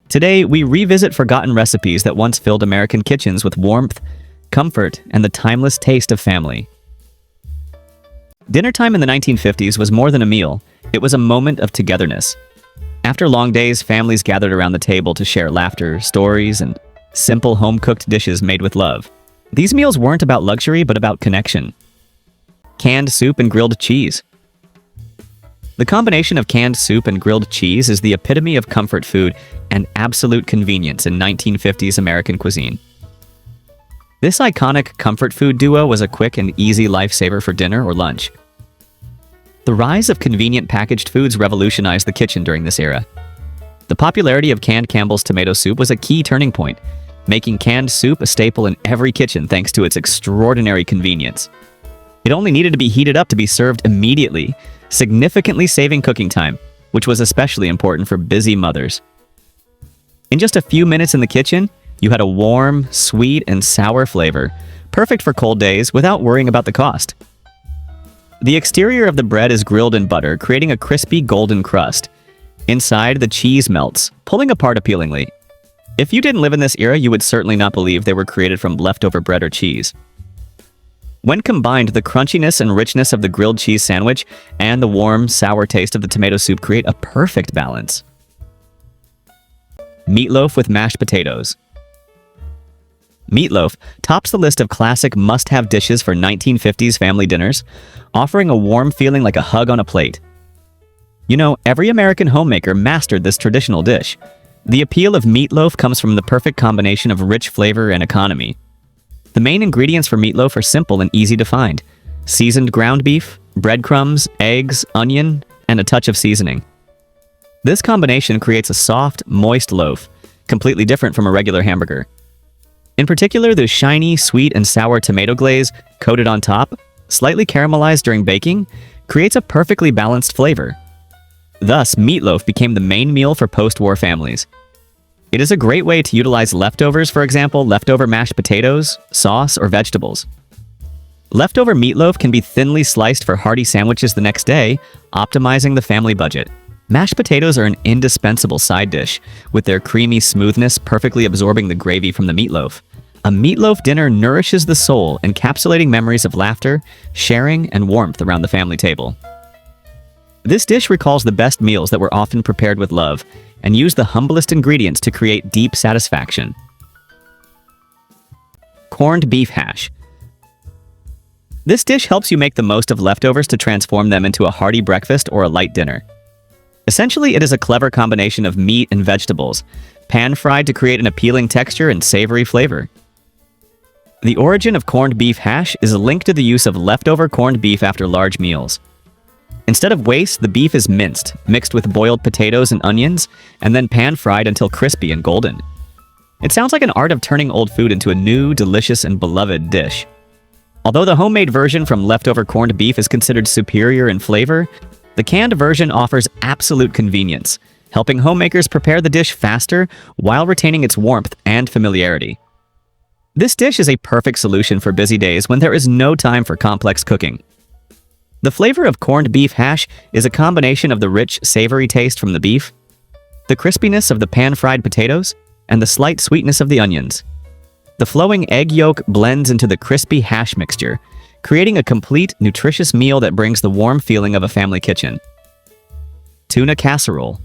Today, we revisit forgotten recipes that once filled American kitchens with warmth, comfort, and the timeless taste of family. Dinner time in the 1950s was more than a meal. It was a moment of togetherness. After long days, families gathered around the table to share laughter, stories, and simple home-cooked dishes made with love. These meals weren't about luxury, but about connection. Canned soup and grilled cheese. The combination of canned soup and grilled cheese is the epitome of comfort food and absolute convenience in 1950s American cuisine. This iconic comfort food duo was a quick and easy lifesaver for dinner or lunch. The rise of convenient packaged foods revolutionized the kitchen during this era. The popularity of canned Campbell's tomato soup was a key turning point, making canned soup a staple in every kitchen thanks to its extraordinary convenience. It only needed to be heated up to be served immediately, significantly saving cooking time, which was especially important for busy mothers. In just a few minutes in the kitchen, you had a warm, sweet, and sour flavor, perfect for cold days without worrying about the cost. The exterior of the bread is grilled in butter, creating a crispy golden crust. Inside, the cheese melts, pulling apart appealingly. If you didn't live in this era, you would certainly not believe they were created from leftover bread or cheese. When combined, the crunchiness and richness of the grilled cheese sandwich and the warm, sour taste of the tomato soup create a perfect balance. Meatloaf with mashed potatoes. Meatloaf tops the list of classic must-have dishes for 1950s family dinners, offering a warm feeling like a hug on a plate. You know, every American homemaker mastered this traditional dish. The appeal of meatloaf comes from the perfect combination of rich flavor and economy. The main ingredients for meatloaf are simple and easy to find: seasoned ground beef, breadcrumbs, eggs, onion, and a touch of seasoning. This combination creates a soft, moist loaf, completely different from a regular hamburger. In particular, the shiny, sweet, and sour tomato glaze coated on top, slightly caramelized during baking, creates a perfectly balanced flavor. Thus, meatloaf became the main meal for post-war families. It is a great way to utilize leftovers, for example, leftover mashed potatoes, sauce, or vegetables. Leftover meatloaf can be thinly sliced for hearty sandwiches the next day, optimizing the family budget. Mashed potatoes are an indispensable side dish, with their creamy smoothness perfectly absorbing the gravy from the meatloaf. A meatloaf dinner nourishes the soul, encapsulating memories of laughter, sharing, and warmth around the family table. This dish recalls the best meals that were often prepared with love and used the humblest ingredients to create deep satisfaction. Corned beef hash. This dish helps you make the most of leftovers to transform them into a hearty breakfast or a light dinner. Essentially, it is a clever combination of meat and vegetables, pan-fried to create an appealing texture and savory flavor. The origin of corned beef hash is linked to the use of leftover corned beef after large meals. Instead of waste, the beef is minced, mixed with boiled potatoes and onions, and then pan-fried until crispy and golden. It sounds like an art of turning old food into a new, delicious, and beloved dish. Although the homemade version from leftover corned beef is considered superior in flavor, the canned version offers absolute convenience, helping homemakers prepare the dish faster while retaining its warmth and familiarity. This dish is a perfect solution for busy days when there is no time for complex cooking. The flavor of corned beef hash is a combination of the rich, savory taste from the beef, the crispiness of the pan-fried potatoes, and the slight sweetness of the onions. The flowing egg yolk blends into the crispy hash mixture, creating a complete, nutritious meal that brings the warm feeling of a family kitchen. Tuna casserole.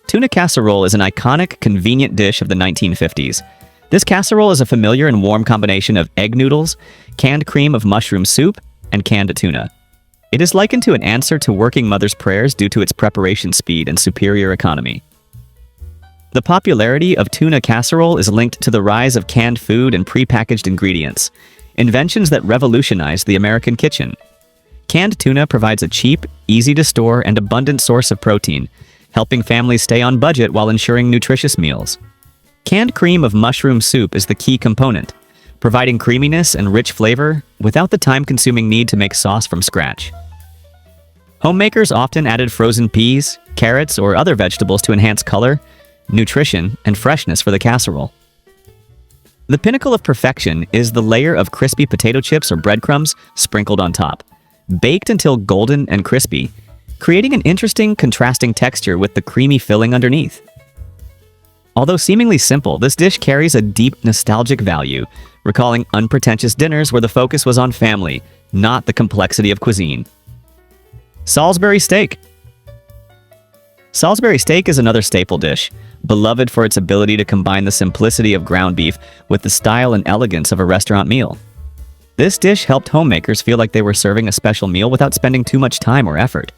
Tuna casserole is an iconic, convenient dish of the 1950s. This casserole is a familiar and warm combination of egg noodles, canned cream of mushroom soup, and canned tuna. It is likened to an answer to working mothers' prayers due to its preparation speed and superior economy. The popularity of tuna casserole is linked to the rise of canned food and prepackaged ingredients, inventions that revolutionized the American kitchen. Canned tuna provides a cheap, easy-to-store, and abundant source of protein, helping families stay on budget while ensuring nutritious meals. Canned cream of mushroom soup is the key component, providing creaminess and rich flavor without the time-consuming need to make sauce from scratch. Homemakers often added frozen peas, carrots, or other vegetables to enhance color, nutrition, and freshness for the casserole. The pinnacle of perfection is the layer of crispy potato chips or breadcrumbs sprinkled on top, baked until golden and crispy, creating an interesting, contrasting texture with the creamy filling underneath. Although seemingly simple, this dish carries a deep nostalgic value, recalling unpretentious dinners where the focus was on family, not the complexity of cuisine. Salisbury steak. Salisbury steak is another staple dish, beloved for its ability to combine the simplicity of ground beef with the style and elegance of a restaurant meal. This dish helped homemakers feel like they were serving a special meal without spending too much time or effort.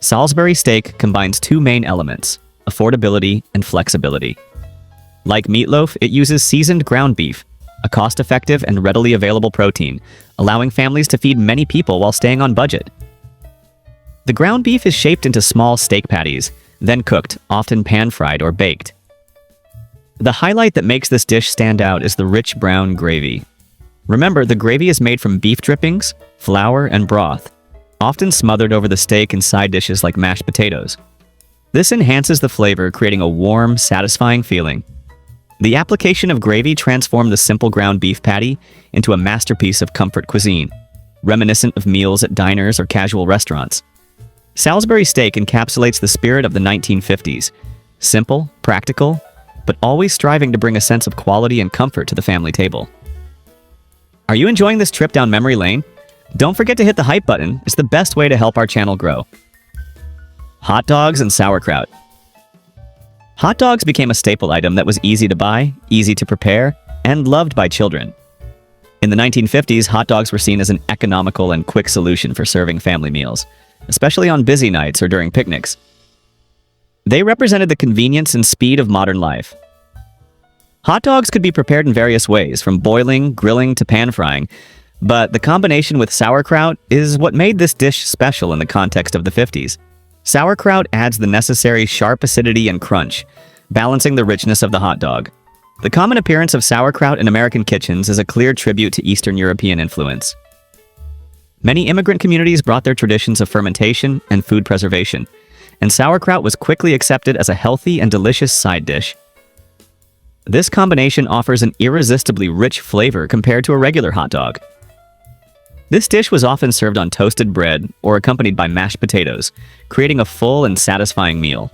Salisbury steak combines two main elements: affordability and flexibility. Like meatloaf, it uses seasoned ground beef, a cost-effective and readily available protein, allowing families to feed many people while staying on budget. The ground beef is shaped into small steak patties, then cooked, often pan-fried or baked. The highlight that makes this dish stand out is the rich brown gravy. Remember, the gravy is made from beef drippings, flour, and broth, often smothered over the steak in side dishes like mashed potatoes. This enhances the flavor, creating a warm, satisfying feeling. The application of gravy transformed the simple ground beef patty into a masterpiece of comfort cuisine, reminiscent of meals at diners or casual restaurants. Salisbury steak encapsulates the spirit of the 1950s, simple, practical, but always striving to bring a sense of quality and comfort to the family table. Are you enjoying this trip down memory lane? Don't forget to hit the hype button. It's the best way to help our channel grow. Hot dogs and sauerkraut. Hot dogs became a staple item that was easy to buy, easy to prepare, and loved by children. In the 1950s, hot dogs were seen as an economical and quick solution for serving family meals, especially on busy nights or during picnics. They represented the convenience and speed of modern life. Hot dogs could be prepared in various ways, from boiling, grilling, to pan-frying, but the combination with sauerkraut is what made this dish special in the context of the 50s. Sauerkraut adds the necessary sharp acidity and crunch, balancing the richness of the hot dog. The common appearance of sauerkraut in American kitchens is a clear tribute to Eastern European influence. Many immigrant communities brought their traditions of fermentation and food preservation, and sauerkraut was quickly accepted as a healthy and delicious side dish. This combination offers an irresistibly rich flavor compared to a regular hot dog. This dish was often served on toasted bread or accompanied by mashed potatoes, creating a full and satisfying meal.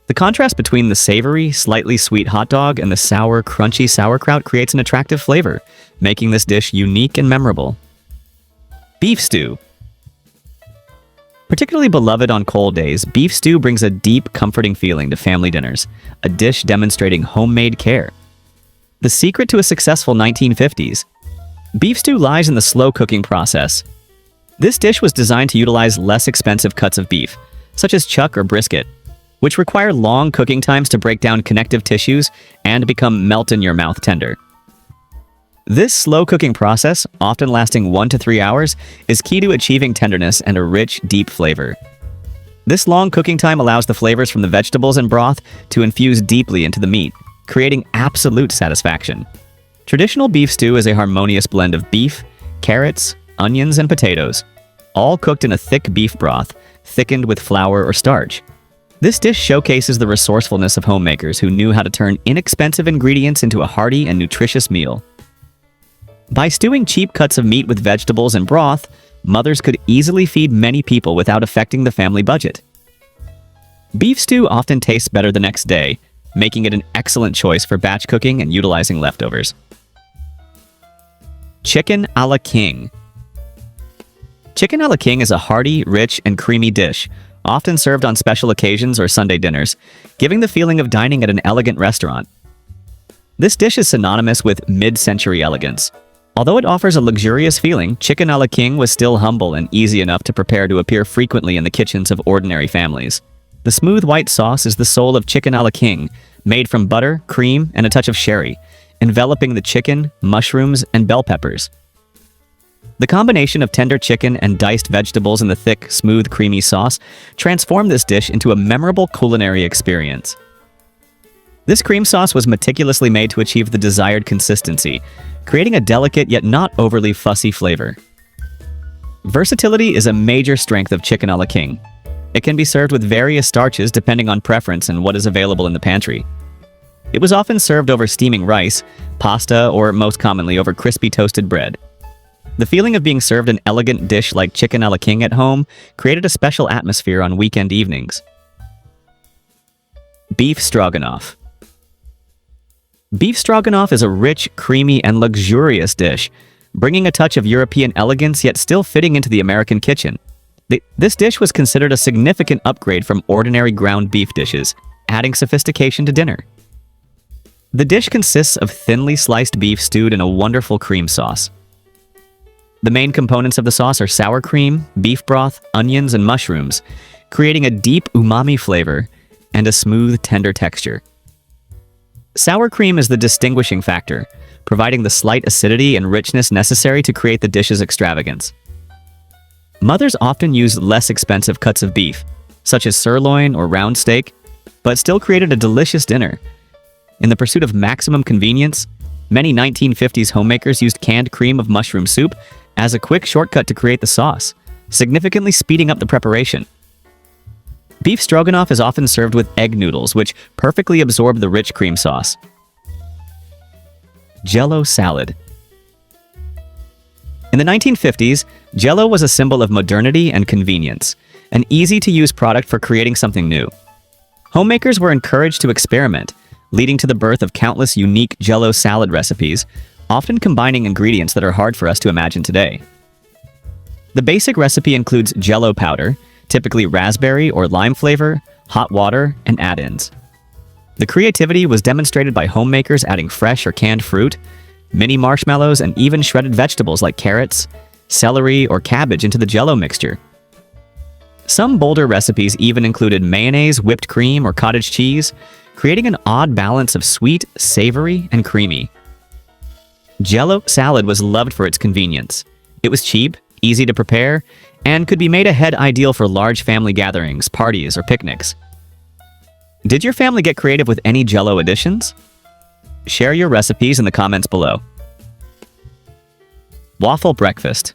The contrast between the savory, slightly sweet hot dog and the sour, crunchy sauerkraut creates an attractive flavor, making this dish unique and memorable. Beef stew. Particularly beloved on cold days, beef stew brings a deep, comforting feeling to family dinners, a dish demonstrating homemade care. The secret to a successful 1950s. Beef stew lies in the slow cooking process. This dish was designed to utilize less expensive cuts of beef, such as chuck or brisket, which require long cooking times to break down connective tissues and become melt-in-your-mouth tender. This slow cooking process, often lasting 1 to 3 hours, is key to achieving tenderness and a rich, deep flavor. This long cooking time allows the flavors from the vegetables and broth to infuse deeply into the meat, creating absolute satisfaction. Traditional beef stew is a harmonious blend of beef, carrots, onions, and potatoes, all cooked in a thick beef broth, thickened with flour or starch. This dish showcases the resourcefulness of homemakers who knew how to turn inexpensive ingredients into a hearty and nutritious meal. By stewing cheap cuts of meat with vegetables and broth, mothers could easily feed many people without affecting the family budget. Beef stew often tastes better the next day, making it an excellent choice for batch cooking and utilizing leftovers. Chicken a la king. Chicken a la king is a hearty, rich, and creamy dish, often served on special occasions or Sunday dinners, giving the feeling of dining at an elegant restaurant. This dish is synonymous with mid-century elegance. Although it offers a luxurious feeling, chicken a la king was still humble and easy enough to prepare to appear frequently in the kitchens of ordinary families. The smooth white sauce is the soul of chicken a la king, made from butter, cream, and a touch of sherry, enveloping the chicken, mushrooms, and bell peppers. The combination of tender chicken and diced vegetables in the thick, smooth, creamy sauce transformed this dish into a memorable culinary experience. This cream sauce was meticulously made to achieve the desired consistency, creating a delicate yet not overly fussy flavor. Versatility is a major strength of chicken a la king. It can be served with various starches depending on preference and what is available in the pantry. It was often served over steaming rice, pasta, or most commonly over crispy toasted bread. The feeling of being served an elegant dish like chicken a la king at home created a special atmosphere on weekend evenings. Beef stroganoff. Beef stroganoff is a rich, creamy, and luxurious dish, bringing a touch of European elegance yet still fitting into the American kitchen. This dish was considered a significant upgrade from ordinary ground beef dishes, adding sophistication to dinner. The dish consists of thinly sliced beef stewed in a wonderful cream sauce. The main components of the sauce are sour cream, beef broth, onions, and mushrooms, creating a deep umami flavor and a smooth, tender texture. Sour cream is the distinguishing factor, providing the slight acidity and richness necessary to create the dish's extravagance. Mothers often used less expensive cuts of beef, such as sirloin or round steak, but still created a delicious dinner. In the pursuit of maximum convenience, many 1950s homemakers used canned cream of mushroom soup as a quick shortcut to create the sauce, significantly speeding up the preparation. Beef stroganoff is often served with egg noodles, which perfectly absorb the rich cream sauce. Jell-O salad. In the 1950s, Jell-O was a symbol of modernity and convenience, an easy-to-use product for creating something new. Homemakers were encouraged to experiment, leading to the birth of countless unique Jell-O salad recipes, often combining ingredients that are hard for us to imagine today. The basic recipe includes Jell-O powder, typically raspberry or lime flavor, hot water, and add-ins. The creativity was demonstrated by homemakers adding fresh or canned fruit, mini marshmallows, and even shredded vegetables like carrots, celery, or cabbage into the Jell-O mixture. Some bolder recipes even included mayonnaise, whipped cream, or cottage cheese, creating an odd balance of sweet, savory, and creamy. Jell-O salad was loved for its convenience. It was cheap, easy to prepare, and could be made ahead ideal for large family gatherings, parties, or picnics. Did your family get creative with any Jell-O additions? Share your recipes in the comments below. Waffle breakfast.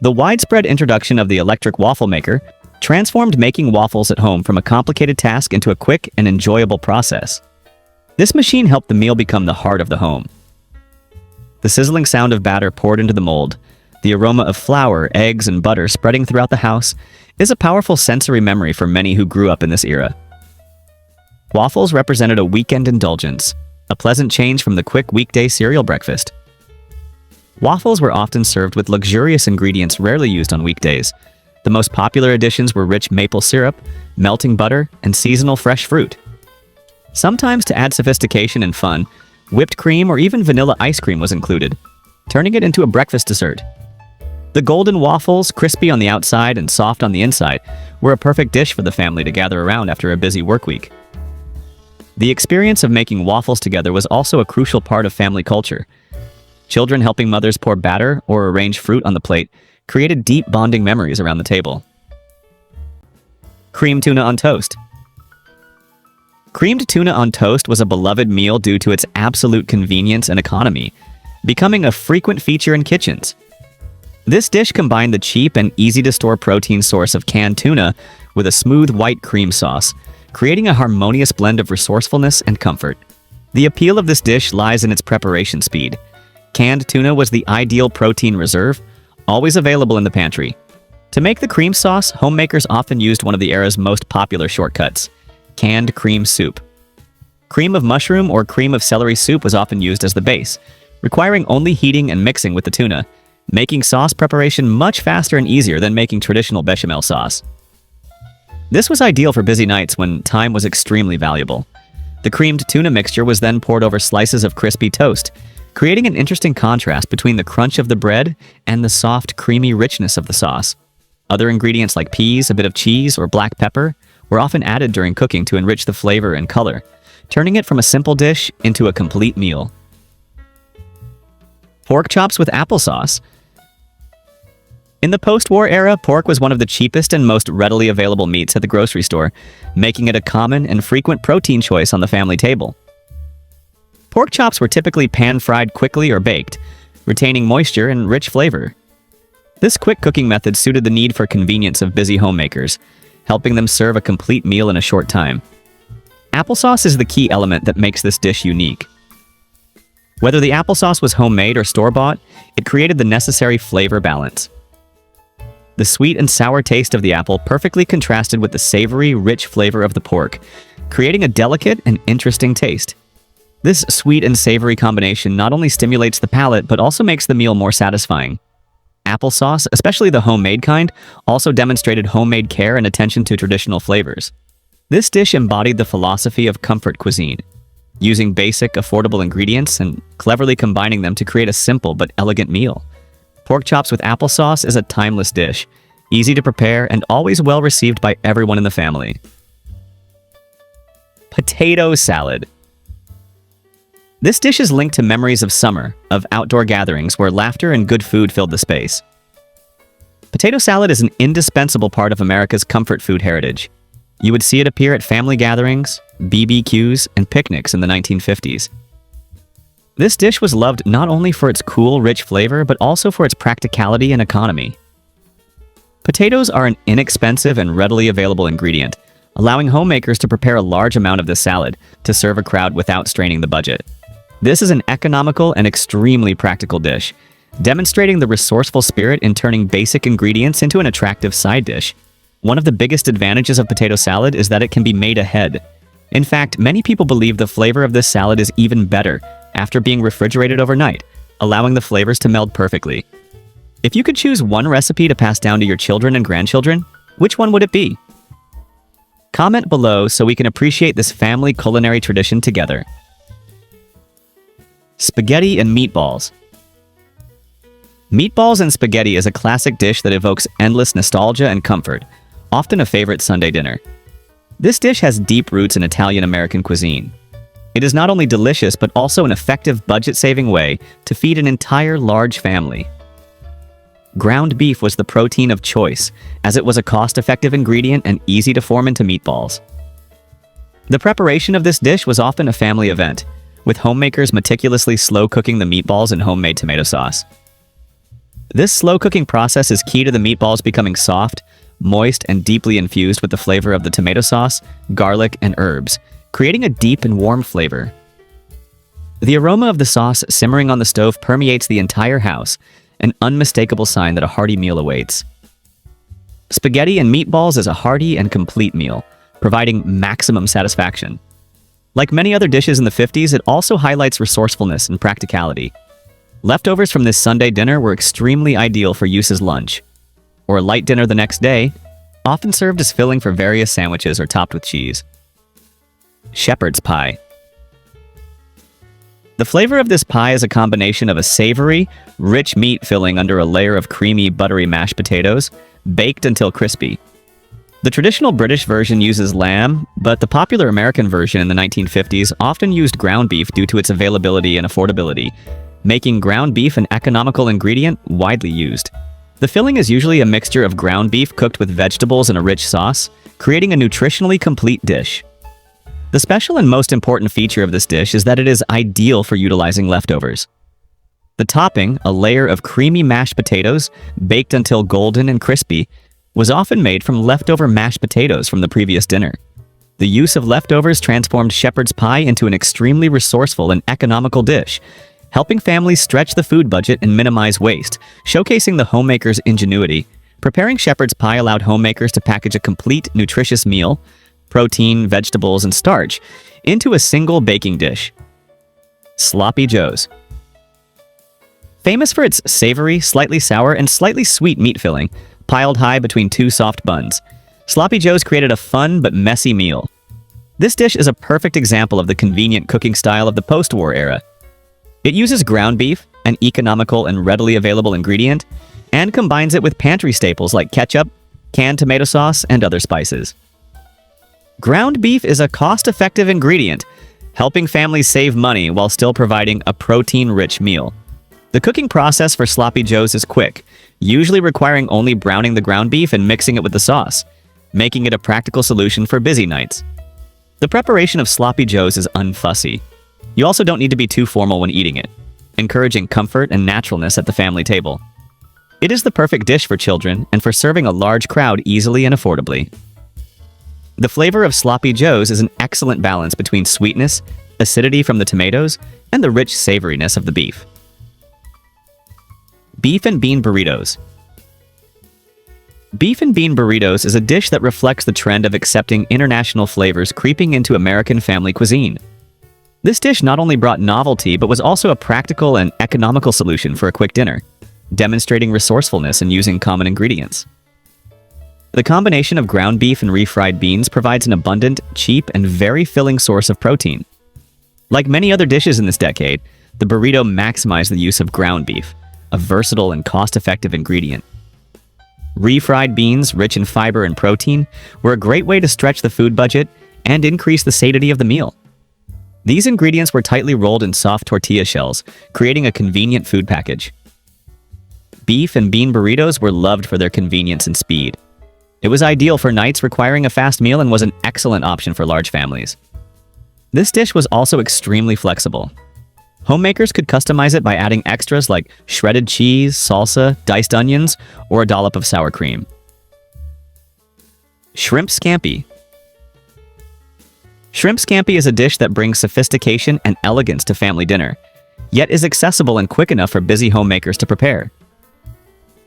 The widespread introduction of the electric waffle maker transformed making waffles at home from a complicated task into a quick and enjoyable process. This machine helped the meal become the heart of the home. The sizzling sound of batter poured into the mold, the aroma of flour, eggs, and butter spreading throughout the house, is a powerful sensory memory for many who grew up in this era. Waffles represented a weekend indulgence, a pleasant change from the quick weekday cereal breakfast. Waffles were often served with luxurious ingredients rarely used on weekdays. The most popular additions were rich maple syrup, melting butter, and seasonal fresh fruit. Sometimes, to add sophistication and fun, whipped cream or even vanilla ice cream was included, turning it into a breakfast dessert. The golden waffles, crispy on the outside and soft on the inside, were a perfect dish for the family to gather around after a busy work week. The experience of making waffles together was also a crucial part of family culture. Children helping mothers pour batter or arrange fruit on the plate created deep bonding memories around the table. Creamed tuna on toast. Creamed tuna on toast was a beloved meal due to its absolute convenience and economy, becoming a frequent feature in kitchens. This dish combined the cheap and easy-to-store protein source of canned tuna with a smooth white cream sauce, creating a harmonious blend of resourcefulness and comfort. The appeal of this dish lies in its preparation speed. Canned tuna was the ideal protein reserve, always available in the pantry. To make the cream sauce, homemakers often used one of the era's most popular shortcuts: canned cream soup. Cream of mushroom or cream of celery soup was often used as the base, requiring only heating and mixing with the tuna, making sauce preparation much faster and easier than making traditional bechamel sauce. This was ideal for busy nights when time was extremely valuable. The creamed tuna mixture was then poured over slices of crispy toast, creating an interesting contrast between the crunch of the bread and the soft, creamy richness of the sauce. Other ingredients like peas, a bit of cheese, or black pepper were often added during cooking to enrich the flavor and color, turning it from a simple dish into a complete meal. Pork chops with applesauce. In the post-war era, pork was one of the cheapest and most readily available meats at the grocery store, making it a common and frequent protein choice on the family table. Pork chops were typically pan-fried quickly or baked, retaining moisture and rich flavor. This quick cooking method suited the need for convenience of busy homemakers, helping them serve a complete meal in a short time. Applesauce is the key element that makes this dish unique. Whether the applesauce was homemade or store-bought, it created the necessary flavor balance. The sweet and sour taste of the apple perfectly contrasted with the savory, rich flavor of the pork, creating a delicate and interesting taste. This sweet and savory combination not only stimulates the palate but also makes the meal more satisfying. Applesauce, especially the homemade kind, also demonstrated homemade care and attention to traditional flavors. This dish embodied the philosophy of comfort cuisine, using basic, affordable ingredients and cleverly combining them to create a simple but elegant meal. Pork chops with applesauce is a timeless dish, easy to prepare and always well received by everyone in the family. Potato salad. This dish is linked to memories of summer, of outdoor gatherings where laughter and good food filled the space. Potato salad is an indispensable part of America's comfort food heritage. You would see it appear at family gatherings, BBQs, and picnics in the 1950s. This dish was loved not only for its cool, rich flavor, but also for its practicality and economy. Potatoes are an inexpensive and readily available ingredient, allowing homemakers to prepare a large amount of this salad to serve a crowd without straining the budget. This is an economical and extremely practical dish, demonstrating the resourceful spirit in turning basic ingredients into an attractive side dish. One of the biggest advantages of potato salad is that it can be made ahead. In fact, many people believe the flavor of this salad is even better after being refrigerated overnight, allowing the flavors to meld perfectly. If you could choose one recipe to pass down to your children and grandchildren, which one would it be? Comment below so we can appreciate this family culinary tradition together. Spaghetti and meatballs. Meatballs and spaghetti is a classic dish that evokes endless nostalgia and comfort, often a favorite Sunday dinner. This dish has deep roots in Italian-American cuisine. It is not only delicious but also an effective budget-saving way to feed an entire large family. Ground beef was the protein of choice, as it was a cost-effective ingredient and easy to form into meatballs. The preparation of this dish was often a family event, with homemakers meticulously slow-cooking the meatballs in homemade tomato sauce. This slow-cooking process is key to the meatballs becoming soft, moist, and deeply infused with the flavor of the tomato sauce, garlic, and herbs, creating a deep and warm flavor. The aroma of the sauce simmering on the stove permeates the entire house, an unmistakable sign that a hearty meal awaits. Spaghetti and meatballs is a hearty and complete meal, providing maximum satisfaction. Like many other dishes in the 50s, it also highlights resourcefulness and practicality. Leftovers from this Sunday dinner were extremely ideal for use as lunch, or a light dinner the next day, often served as filling for various sandwiches or topped with cheese. Shepherd's pie. The flavor of this pie is a combination of a savory, rich meat filling under a layer of creamy, buttery mashed potatoes, baked until crispy. The traditional British version uses lamb, but the popular American version in the 1950s often used ground beef due to its availability and affordability, making ground beef an economical ingredient widely used. The filling is usually a mixture of ground beef cooked with vegetables and a rich sauce, creating a nutritionally complete dish. The special and most important feature of this dish is that it is ideal for utilizing leftovers. The topping, a layer of creamy mashed potatoes, baked until golden and crispy, was often made from leftover mashed potatoes from the previous dinner. The use of leftovers transformed shepherd's pie into an extremely resourceful and economical dish, helping families stretch the food budget and minimize waste, showcasing the homemaker's ingenuity. Preparing shepherd's pie allowed homemakers to package a complete, nutritious meal, protein, vegetables, and starch, into a single baking dish. Sloppy Joe's. Famous for its savory, slightly sour, and slightly sweet meat filling, piled high between two soft buns, Sloppy Joe's created a fun but messy meal. This dish is a perfect example of the convenient cooking style of the post-war era. It uses ground beef, an economical and readily available ingredient, and combines it with pantry staples like ketchup, canned tomato sauce, and other spices. Ground beef is a cost-effective ingredient, helping families save money while still providing a protein-rich meal. The cooking process for Sloppy Joe's is quick, usually requiring only browning the ground beef and mixing it with the sauce, making it a practical solution for busy nights. The preparation of Sloppy Joe's is unfussy. You also don't need to be too formal when eating it, encouraging comfort and naturalness at the family table. It is the perfect dish for children and for serving a large crowd easily and affordably. The flavor of Sloppy Joe's is an excellent balance between sweetness, acidity from the tomatoes, and the rich savoriness of the beef. Beef and bean burritos. Beef and bean burritos is a dish that reflects the trend of accepting international flavors creeping into American family cuisine. This dish not only brought novelty, but was also a practical and economical solution for a quick dinner, demonstrating resourcefulness in using common ingredients. The combination of ground beef and refried beans provides an abundant, cheap, and very filling source of protein. Like many other dishes in this decade, the burrito maximized the use of ground beef, a versatile and cost-effective ingredient. Refried beans, rich in fiber and protein, were a great way to stretch the food budget and increase the satiety of the meal. These ingredients were tightly rolled in soft tortilla shells, creating a convenient food package. Beef and bean burritos were loved for their convenience and speed. It was ideal for nights requiring a fast meal and was an excellent option for large families. This dish was also extremely flexible. Homemakers could customize it by adding extras like shredded cheese, salsa, diced onions, or a dollop of sour cream. Shrimp scampi. Shrimp scampi is a dish that brings sophistication and elegance to family dinner, yet is accessible and quick enough for busy homemakers to prepare.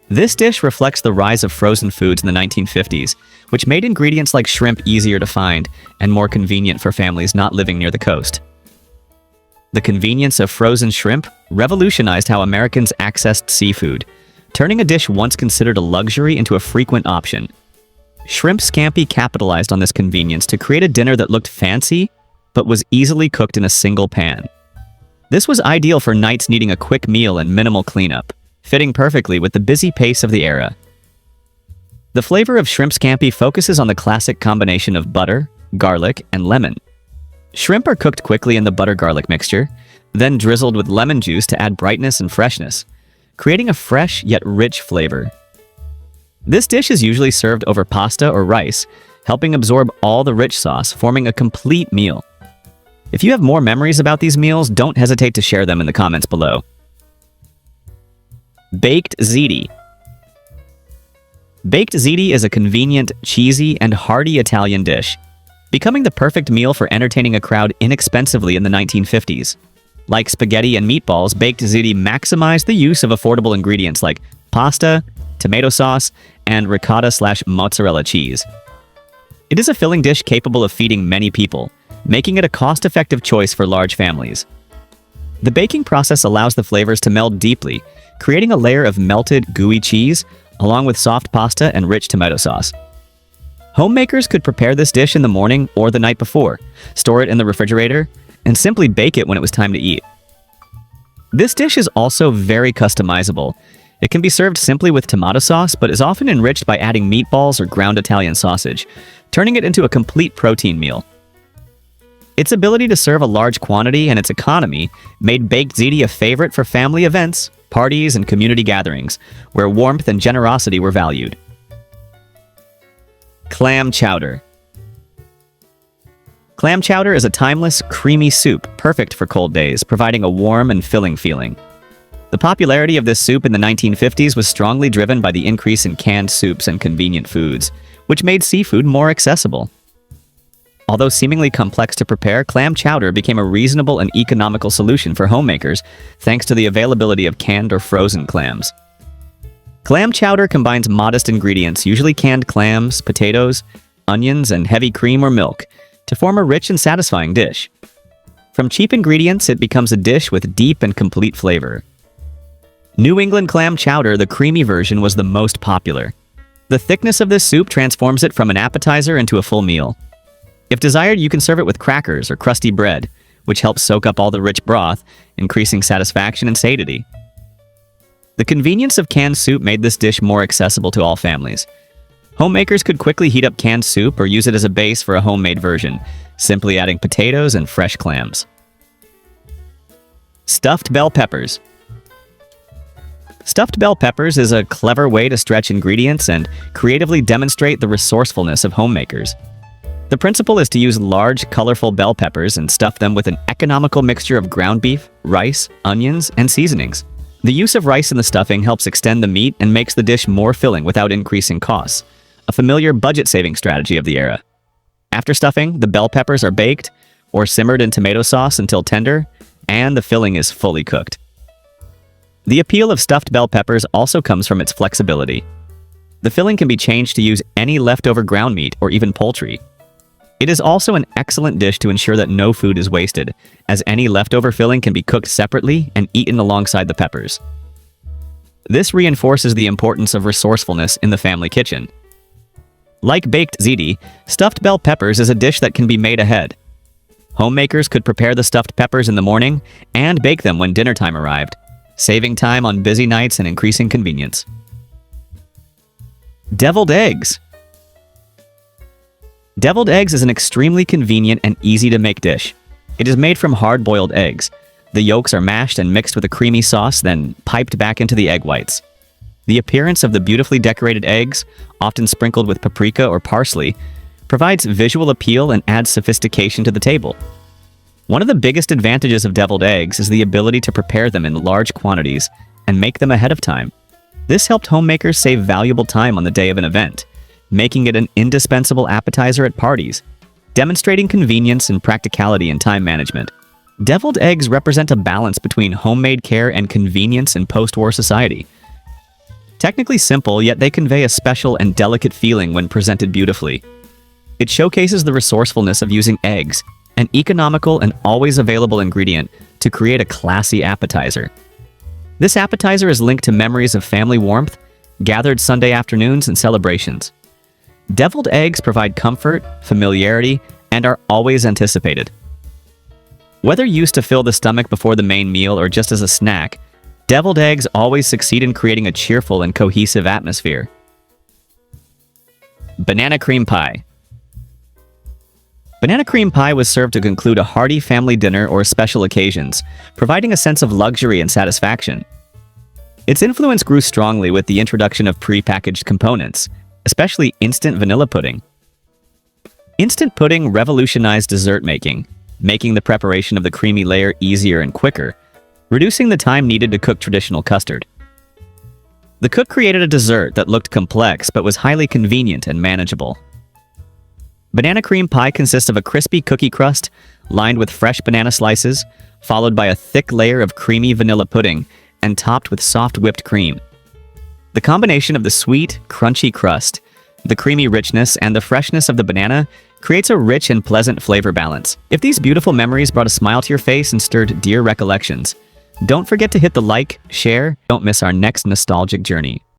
This dish reflects the rise of frozen foods in the 1950s, which made ingredients like shrimp easier to find and more convenient for families not living near the coast. The convenience of frozen shrimp revolutionized how Americans accessed seafood, turning a dish once considered a luxury into a frequent option. Shrimp scampi capitalized on this convenience to create a dinner that looked fancy, but was easily cooked in a single pan. This was ideal for nights needing a quick meal and minimal cleanup, fitting perfectly with the busy pace of the era. The flavor of shrimp scampi focuses on the classic combination of butter, garlic, and lemon. Shrimp are cooked quickly in the butter-garlic mixture, then drizzled with lemon juice to add brightness and freshness, creating a fresh yet rich flavor. This dish is usually served over pasta or rice, helping absorb all the rich sauce, forming a complete meal. If you have more memories about these meals, don't hesitate to share them in the comments below. Baked ziti. Baked ziti is a convenient, cheesy, and hearty Italian dish, becoming the perfect meal for entertaining a crowd inexpensively in the 1950s. Like spaghetti and meatballs, baked ziti maximized the use of affordable ingredients like pasta, tomato sauce, and ricotta/mozzarella cheese. It is a filling dish capable of feeding many people, making it a cost-effective choice for large families. The baking process allows the flavors to meld deeply, creating a layer of melted, gooey cheese, along with soft pasta and rich tomato sauce. Homemakers could prepare this dish in the morning or the night before, store it in the refrigerator, and simply bake it when it was time to eat. This dish is also very customizable. It can be served simply with tomato sauce, but is often enriched by adding meatballs or ground Italian sausage, turning it into a complete protein meal. Its ability to serve a large quantity and its economy made baked ziti a favorite for family events, parties, and community gatherings, where warmth and generosity were valued. Clam chowder. Clam chowder is a timeless, creamy soup perfect for cold days, providing a warm and filling feeling. The popularity of this soup in the 1950s was strongly driven by the increase in canned soups and convenient foods, which made seafood more accessible. Although seemingly complex to prepare, clam chowder became a reasonable and economical solution for homemakers thanks to the availability of canned or frozen clams. Clam chowder combines modest ingredients, usually canned clams, potatoes, onions, and heavy cream or milk, to form a rich and satisfying dish. From cheap ingredients, it becomes a dish with deep and complete flavor. New England clam chowder, the creamy version, was the most popular. The thickness of this soup transforms it from an appetizer into a full meal. If desired, you can serve it with crackers or crusty bread, which helps soak up all the rich broth, increasing satisfaction and satiety. The convenience of canned soup made this dish more accessible to all families. Homemakers could quickly heat up canned soup or use it as a base for a homemade version, simply adding potatoes and fresh clams. Stuffed bell peppers. Stuffed bell peppers is a clever way to stretch ingredients and creatively demonstrate the resourcefulness of homemakers. The principle is to use large, colorful bell peppers and stuff them with an economical mixture of ground beef, rice, onions, and seasonings. The use of rice in the stuffing helps extend the meat and makes the dish more filling without increasing costs, a familiar budget-saving strategy of the era. After stuffing, the bell peppers are baked or simmered in tomato sauce until tender, and the filling is fully cooked. The appeal of stuffed bell peppers also comes from its flexibility. The filling can be changed to use any leftover ground meat or even poultry. It is also an excellent dish to ensure that no food is wasted, as any leftover filling can be cooked separately and eaten alongside the peppers. This reinforces the importance of resourcefulness in the family kitchen. Like baked ziti, stuffed bell peppers is a dish that can be made ahead. Homemakers could prepare the stuffed peppers in the morning and bake them when dinner time arrived, saving time on busy nights and increasing convenience. Deviled eggs. Deviled eggs is an extremely convenient and easy-to-make dish. It is made from hard-boiled eggs. The yolks are mashed and mixed with a creamy sauce, then piped back into the egg whites. The appearance of the beautifully decorated eggs, often sprinkled with paprika or parsley, provides visual appeal and adds sophistication to the table. One of the biggest advantages of deviled eggs is the ability to prepare them in large quantities and make them ahead of time. This helped homemakers save valuable time on the day of an event, making it an indispensable appetizer at parties, demonstrating convenience and practicality in time management. Deviled eggs represent a balance between homemade care and convenience in post-war society. Technically simple, yet they convey a special and delicate feeling when presented beautifully. It showcases the resourcefulness of using eggs, an economical and always available ingredient, to create a classy appetizer. This appetizer is linked to memories of family warmth, gathered Sunday afternoons, and celebrations. Deviled eggs provide comfort, familiarity, and are always anticipated. Whether used to fill the stomach before the main meal or just as a snack, deviled eggs always succeed in creating a cheerful and cohesive atmosphere. Banana cream pie. Banana cream pie was served to conclude a hearty family dinner or special occasions, providing a sense of luxury and satisfaction. Its influence grew strongly with the introduction of pre-packaged components, especially instant vanilla pudding. Instant pudding revolutionized dessert making, making the preparation of the creamy layer easier and quicker, reducing the time needed to cook traditional custard. The cook created a dessert that looked complex but was highly convenient and manageable. Banana cream pie consists of a crispy cookie crust lined with fresh banana slices, followed by a thick layer of creamy vanilla pudding and topped with soft whipped cream. The combination of the sweet, crunchy crust, the creamy richness, and the freshness of the banana creates a rich and pleasant flavor balance. If these beautiful memories brought a smile to your face and stirred dear recollections, don't forget to hit the like, share, don't miss our next nostalgic journey.